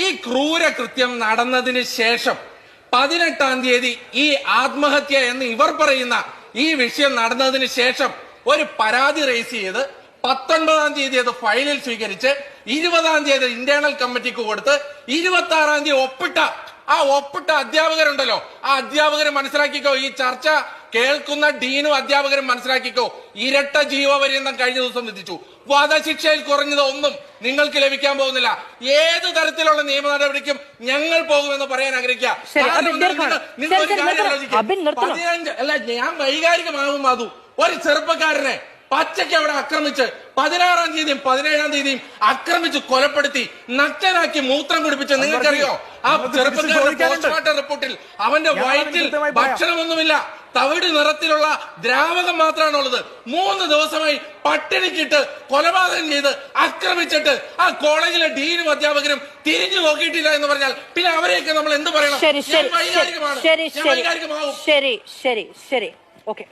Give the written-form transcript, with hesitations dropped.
ഈ ക്രൂരകൃത്യം നടന്നതിന് ശേഷം 18-ാം തീയതി ഈ ആത്മഹത്യ എന്ന് ഇവർ പറയുന്ന ഈ വിഷയം നടന്നതിന് ശേഷം ഒരു പരാതി രജിസ്റ്റർ ചെയ്ത് 19-ാം തീയതി അത് ഫയലിൽ സ്വീകരിച്ച് 20-ാം തീയതി ഇന്റേണൽ കമ്മിറ്റിക്ക് കൊടുത്ത് 26-ാം തീയതി ഒപ്പിട്ട അധ്യാപകരുണ്ടല്ലോ, ആ അധ്യാപകർ മനസ്സിലാക്കിക്കോ, ഈ ചർച്ച കേൾക്കുന്ന ഡീനും അധ്യാപകരും മനസ്സിലാക്കിക്കോ, ഇരട്ട ജീവപര്യന്തം കഴിഞ്ഞ ദിവസം വിധിച്ചു. വധശിക്ഷയിൽ കുറഞ്ഞത് ഒന്നും നിങ്ങൾക്ക് ലഭിക്കാൻ പോകുന്നില്ല. ഏത് തരത്തിലുള്ള നിയമ നടപടിക്കും ഞങ്ങൾ പോകുമെന്ന് പറയാൻ ആഗ്രഹിക്കുക. നിങ്ങൾ ഒരു കാര്യം ആലോചിക്കുക, 15 അല്ല, ഞാൻ വൈകാരികമാകും മാധു. ഒരു ചെറുപ്പക്കാരനെ പച്ചയ്ക്ക് അവിടെ ആക്രമിച്ച് 16-ാം തീയതിയും 17-ാം തീയതിയും ആക്രമിച്ച് കൊലപ്പെടുത്തി നഗ്നനാക്കി മൂത്രം കുടിപ്പിച്ച് നിങ്ങൾക്കറിയോ? ആ ചെറുപ്പക്കാരന്റെ പോസ്റ്റ്മോർട്ടം റിപ്പോർട്ടിൽ അവന്റെ വയറ്റിൽ ഭക്ഷണമൊന്നുമില്ല, തവിട് നിറത്തിലുള്ള ദ്രാവകം മാത്രമാണുള്ളത്. 3 ദിവസമായി പട്ടിണിക്കിട്ട് കൊലപാതകം ചെയ്ത് ആക്രമിച്ചിട്ട് ആ കോളേജിലെ ഡീനും അധ്യാപകരും തിരിഞ്ഞു നോക്കിയിട്ടില്ല എന്ന് പറഞ്ഞാൽ പിന്നെ അവരെയൊക്കെ നമ്മൾ എന്ത് പറയണം? വൈകാരികമാകും. ശരി, ഓക്കെ.